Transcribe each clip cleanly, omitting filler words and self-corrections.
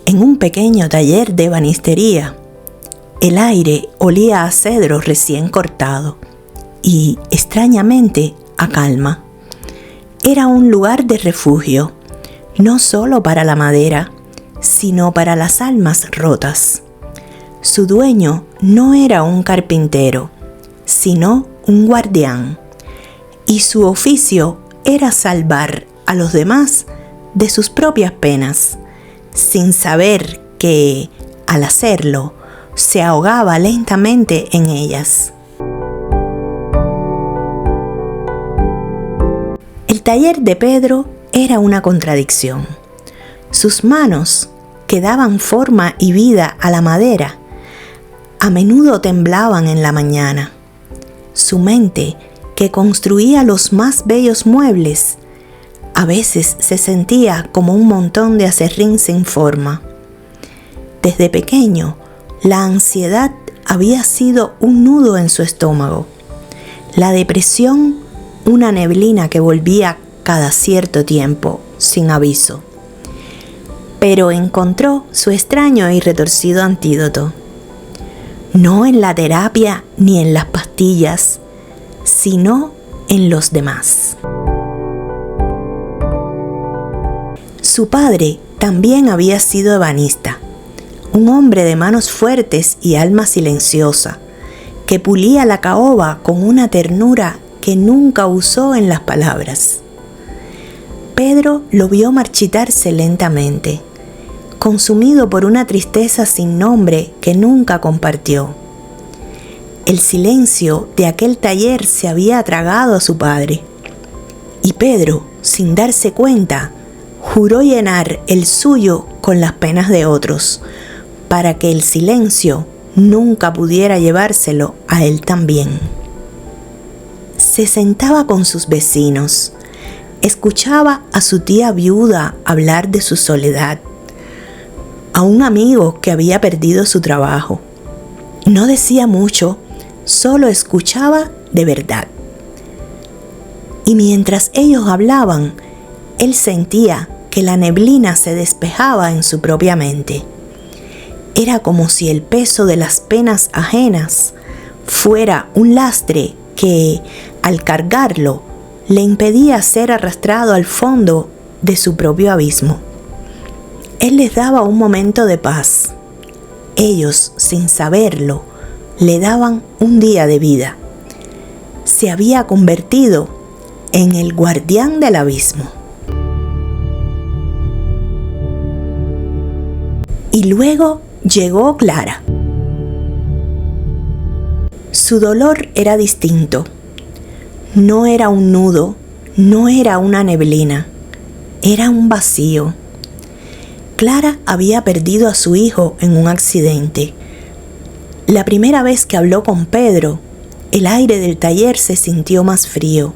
En un pequeño taller de ebanistería, el aire olía a cedro recién cortado y, extrañamente, a calma. Era un lugar de refugio, no solo para la madera, sino para las almas rotas. Su dueño no era un carpintero, sino un guardián, y su oficio era salvar a los demás de sus propias penas, sin saber que, al hacerlo, se ahogaba lentamente en ellas. El taller de Pedro era una contradicción. Sus manos, que daban forma y vida a la madera, a menudo temblaban en la mañana. Su mente, que construía los más bellos muebles, a veces se sentía como un montón de acerrín sin forma. Desde pequeño, la ansiedad había sido un nudo en su estómago, la depresión una neblina que volvía cada cierto tiempo, sin aviso. Pero encontró su extraño y retorcido antídoto. No en la terapia ni en las pastillas, sino en los demás. Su padre también había sido ebanista, un hombre de manos fuertes y alma silenciosa, que pulía la caoba con una ternura que nunca usó en las palabras. Pedro lo vio marchitarse lentamente, consumido por una tristeza sin nombre que nunca compartió. El silencio de aquel taller se había tragado a su padre, y Pedro, sin darse cuenta, juró llenar el suyo con las penas de otros, para que el silencio nunca pudiera llevárselo a él también. Se sentaba con sus vecinos, escuchaba a su tía viuda hablar de su soledad, a un amigo que había perdido su trabajo. No decía mucho, solo escuchaba de verdad. Y mientras ellos hablaban, él sentía que la neblina se despejaba en su propia mente. Era como si el peso de las penas ajenas fuera un lastre que, al cargarlo, le impedía ser arrastrado al fondo de su propio abismo. Él les daba un momento de paz. Ellos, sin saberlo, le daban un día de vida. Se había convertido en el guardián del abismo. Y luego llegó Clara. Su dolor era distinto. No era un nudo, no era una neblina, era un vacío. Clara había perdido a su hijo en un accidente. La primera vez que habló con Pedro, el aire del taller se sintió más frío.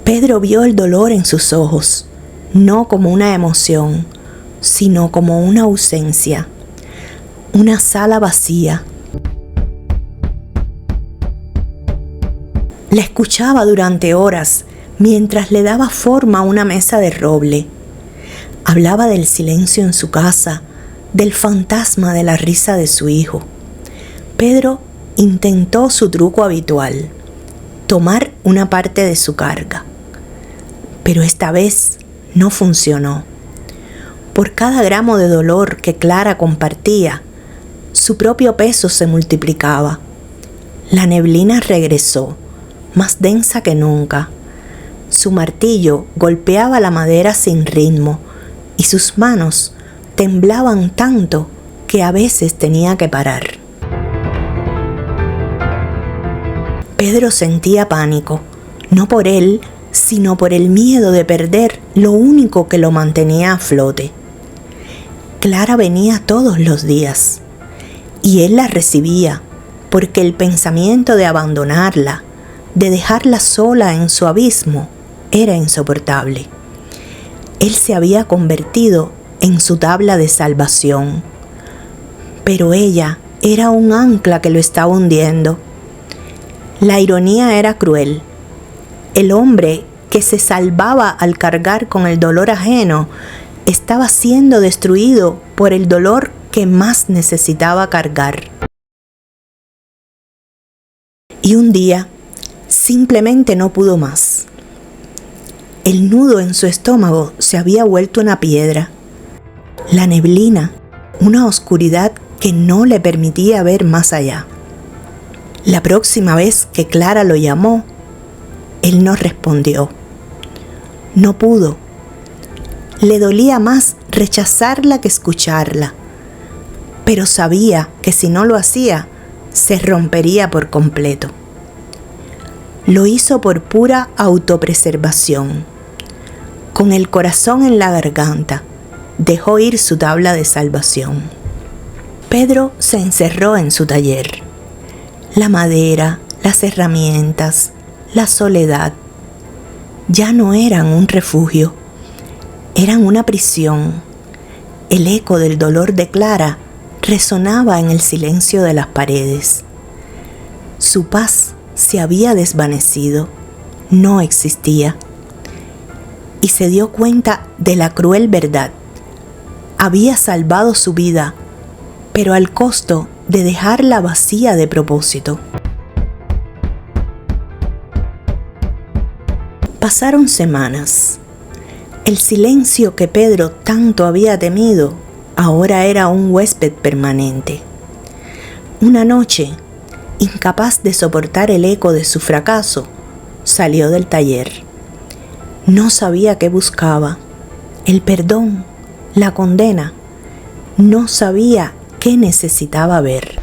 Pedro vio el dolor en sus ojos, no como una emoción, sino como una ausencia, una sala vacía. La escuchaba durante horas mientras le daba forma a una mesa de roble. Hablaba del silencio en su casa, del fantasma de la risa de su hijo. Pedro intentó su truco habitual, tomar una parte de su carga. Pero esta vez no funcionó. Por cada gramo de dolor que Clara compartía, su propio peso se multiplicaba. La neblina regresó, más densa que nunca. Su martillo golpeaba la madera sin ritmo y sus manos temblaban tanto que a veces tenía que parar. Pedro sentía pánico, no por él, sino por el miedo de perder lo único que lo mantenía a flote. Clara venía todos los días y él la recibía porque el pensamiento de abandonarla, de dejarla sola en su abismo, era insoportable. Él se había convertido en su tabla de salvación, pero ella era un ancla que lo estaba hundiendo. La ironía era cruel. El hombre que se salvaba al cargar con el dolor ajeno estaba siendo destruido por el dolor que más necesitaba cargar. Y un día, simplemente no pudo más. El nudo en su estómago se había vuelto una piedra. La neblina, una oscuridad que no le permitía ver más allá. La próxima vez que Clara lo llamó, él no respondió. No pudo. Le dolía más rechazarla que escucharla, pero sabía que si no lo hacía, se rompería por completo. Lo hizo por pura autopreservación. Con el corazón en la garganta, dejó ir su tabla de salvación. Pedro se encerró en su taller. La madera, las herramientas, la soledad, ya no eran un refugio, eran una prisión. El eco del dolor de Clara resonaba en el silencio de las paredes. Su paz se había desvanecido, no existía. Y se dio cuenta de la cruel verdad. Había salvado su vida, pero al costo de dejarla vacía de propósito. Pasaron semanas. El silencio que Pedro tanto había temido ahora era un huésped permanente. Una noche, incapaz de soportar el eco de su fracaso, salió del taller. No sabía qué buscaba, el perdón, la condena. No sabía qué necesitaba ver.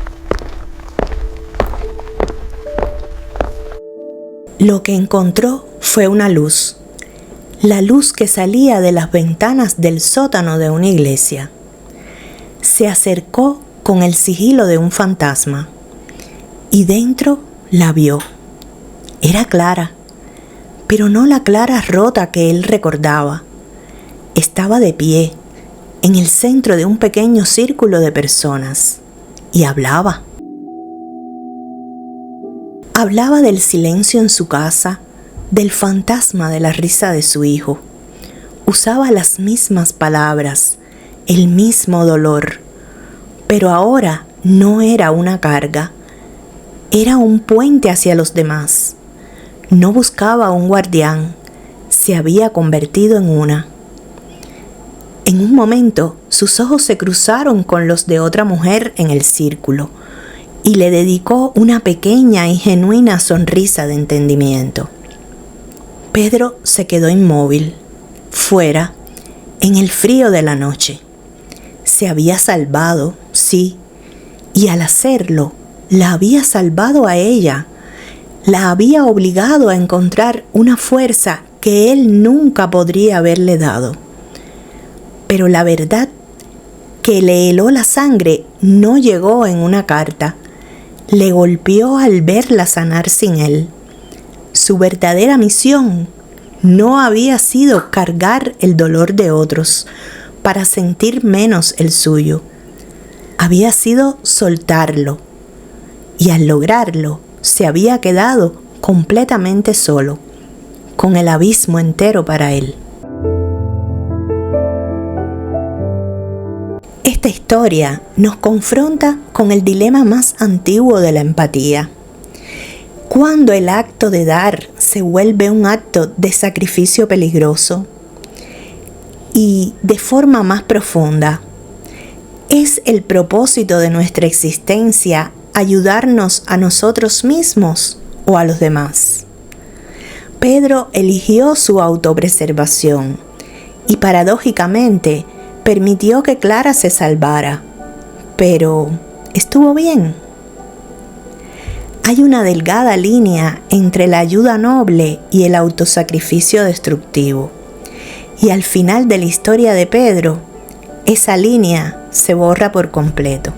Lo que encontró fue una luz, la luz que salía de las ventanas del sótano de una iglesia. Se acercó con el sigilo de un fantasma y dentro la vio. Era Clara, pero no la Clara rota que él recordaba. Estaba de pie, en el centro de un pequeño círculo de personas, y hablaba. Hablaba del silencio en su casa, del fantasma de la risa de su hijo. Usaba las mismas palabras, el mismo dolor, pero ahora no era una carga, era un puente hacia los demás. No buscaba un guardián, se había convertido en una. En un momento, sus ojos se cruzaron con los de otra mujer en el círculo y le dedicó una pequeña y genuina sonrisa de entendimiento. Pedro se quedó inmóvil, fuera, en el frío de la noche. Se había salvado, sí, y al hacerlo, la había salvado a ella. La había obligado a encontrar una fuerza que él nunca podría haberle dado. Pero la verdad que le heló la sangre no llegó en una carta. Le golpeó al verla sanar sin él. Su verdadera misión no había sido cargar el dolor de otros para sentir menos el suyo. Había sido soltarlo. Y al lograrlo, se había quedado completamente solo, con el abismo entero para él. Esta historia nos confronta con el dilema más antiguo de la empatía. ¿Cuándo el acto de dar se vuelve un acto de sacrificio peligroso? Y de forma más profunda, ¿es el propósito de nuestra existencia ayudarnos a nosotros mismos o a los demás? Pedro eligió su autopreservación y paradójicamente permitió que Clara se salvara, pero ¿estuvo bien? Hay una delgada línea entre la ayuda noble y el autosacrificio destructivo, y al final de la historia de Pedro, esa línea se borra por completo.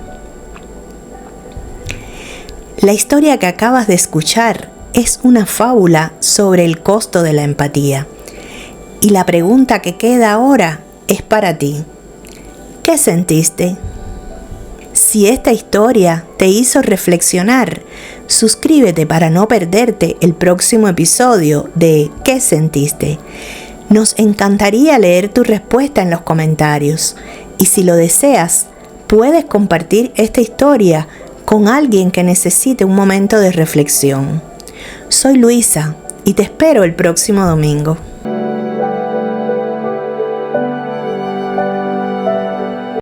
La historia que acabas de escuchar es una fábula sobre el costo de la empatía. Y la pregunta que queda ahora es para ti. ¿Qué sentiste? Si esta historia te hizo reflexionar, suscríbete para no perderte el próximo episodio de ¿Qué sentiste? Nos encantaría leer tu respuesta en los comentarios y si lo deseas, puedes compartir esta historia con alguien que necesite un momento de reflexión. Soy Luisa y te espero el próximo domingo.